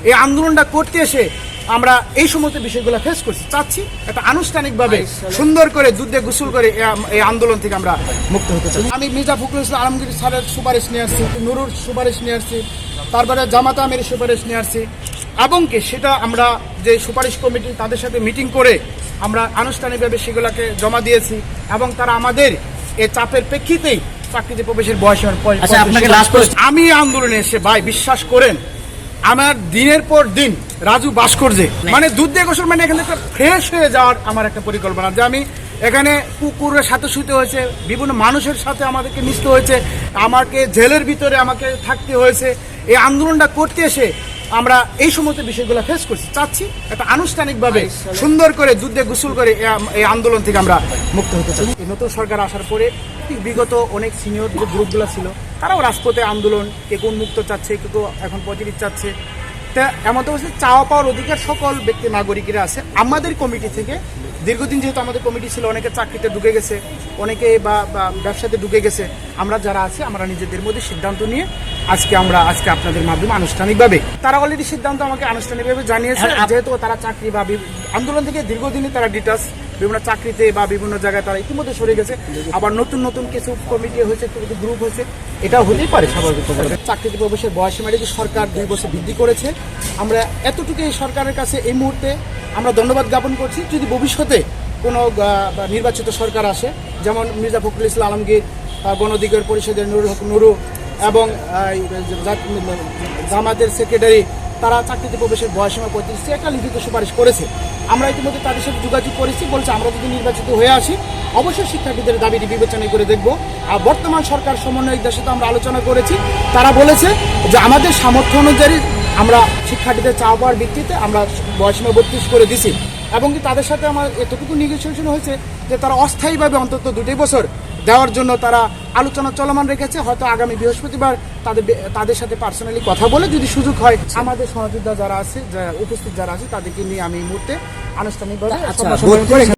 এই আন্দোলনটা করতে এসে আমরা এই সমস্ত বিষয়গুলো ফেস করছি, চাচ্ছি একটা আনুষ্ঠানিকভাবে সুন্দর করে দুধে গোসল করে এই আন্দোলন থেকে আমরা মুক্ত হতে চাই। আমি মির্জা ফখরুল ইসলাম আলমগীর স্যারের সুপারিশ নিয়ে আসছি, নুরুর সুপারিশ নিয়ে আসছি, তারপরে জামাত আমির সুপারিশ নিয়ে আসছি, এবং কি সেটা আমরা যে সুপারিশ কমিটি তাদের সাথে মিটিং করে আমরা আনুষ্ঠানিকভাবে সেগুলোকে জমা দিয়েছি, এবং তারা আমাদের এই চাপের প্রেক্ষিতেই চাকরিতে প্রবেশের বয়স আমি আন্দোলনে এসে ভাই বিশ্বাস করেন আমার দিনের পর দিন রাজু ভাস্কর্যে মানে দুধ দিয়ে গোসল মানে এখানে একটা ফ্রেশ হয়ে যাওয়ার আমার একটা পরিকল্পনা, যে আমি এখানে কুকুরের সাথে শুতে হয়েছে, বিভিন্ন মানুষের সাথে আমাদেরকে মিশতে হয়েছে, আমাকে জেলের ভিতরে আমাকে থাকতে হয়েছে। এই আন্দোলনটা করতে এসে আমরা এই সমস্ত বিষয়গুলো ফেস করছি, চাচ্ছি একটা আনুষ্ঠানিকভাবে সুন্দর করে দুধ দিয়ে গোসল করে এই আন্দোলন থেকে আমরা মুক্ত হতে চাই। নতুন সরকার আসার পরে বিগত অনেক সিনিয়র যে গ্রুপগুলো ছিল তারাও রাজপথে আন্দোলন, কে কোন মুক্ত চাচ্ছে, কেউ এখন 35 চাচ্ছে। তা এমন তো হচ্ছে চাওয়া পাওয়ার অধিকার সকল ব্যক্তি নাগরিকেরা আছে। আমাদের কমিটি থেকে দীর্ঘদিন যেহেতু আমাদের কমিটি ছিল, অনেকে চাকরিতে ঢুকে গেছে, অনেকে বা ব্যবসাতে ঢুকে গেছে, আমরা যারা আছি আমরা নিজেদের মধ্যে সিদ্ধান্ত নিয়ে আজকে আপনাদের মাধ্যমে আনুষ্ঠানিকভাবে তারা অলরেডি সিদ্ধান্ত আমাকে আনুষ্ঠানিকভাবে জানিয়েছে, যেহেতু তারা চাকরি বা আন্দোলন থেকে দীর্ঘদিনই তারা ডিটাচ বিভিন্ন চাকরিতে বা বিভিন্ন জায়গায় তারা ইতিমধ্যে সরে গেছে, আবার নতুন নতুন কিছু কমিটি হয়েছে, কিছু গ্রুপ হয়েছে, এটাও হতেই পারে স্বাভাবিক। চাকরিতে প্রবেশের বয়সীমাটি সরকার 2 বছর বৃদ্ধি করেছে, আমরা এতটুকু এই সরকারের কাছে এই মুহূর্তে আমরা ধন্যবাদ জ্ঞাপন করছি। যদি ভবিষ্যতে কোনো নির্বাচিত সরকার আসে, যেমন মির্জা ফখরুল ইসলাম আলমগীর, গণ অধিকার পরিষদের নুরুল হক নুরু এবং জামাতের সেক্রেটারি, তারা চাকরিতে প্রবেশের বয়সীমা 35 একটা লিখিত সুপারিশ করেছে। আমরা ইতিমধ্যে তাদের সাথে যোগাযোগ করেছি, বলছে আমরা যদি নির্বাচিত হয়ে আসি অবশ্যই শিক্ষার্থীদের দাবিটি বিবেচনা করে দেখব। আর বর্তমান সরকার সমন্বয়কদের সাথে আমরা আলোচনা করেছি, তারা বলেছে যে আমাদের সামর্থ্য অনুযায়ী আমরা শিক্ষার্থীদের চাওয়া পাওয়ার ভিত্তিতে আমরা বয়সীমা 32 করে দিছি, এবং কি তাদের সাথে আমার এতটুকু নেগোসিয়েশন হয়েছে যে তারা অস্থায়ীভাবে অন্তত 2 বছর দেওয়ার জন্য তারা আলোচনা চলমান রেখেছে। হয়তো আগামী বৃহস্পতিবার তাদের সাথে পার্সোনালি কথা বলে যদি সুযোগ হয় আমাদের সহযোদ্ধা যারা আছে, উপস্থিত যারা আছে তাদেরকে নিয়ে আমি এই মুহূর্তে আনুষ্ঠানিকভাবে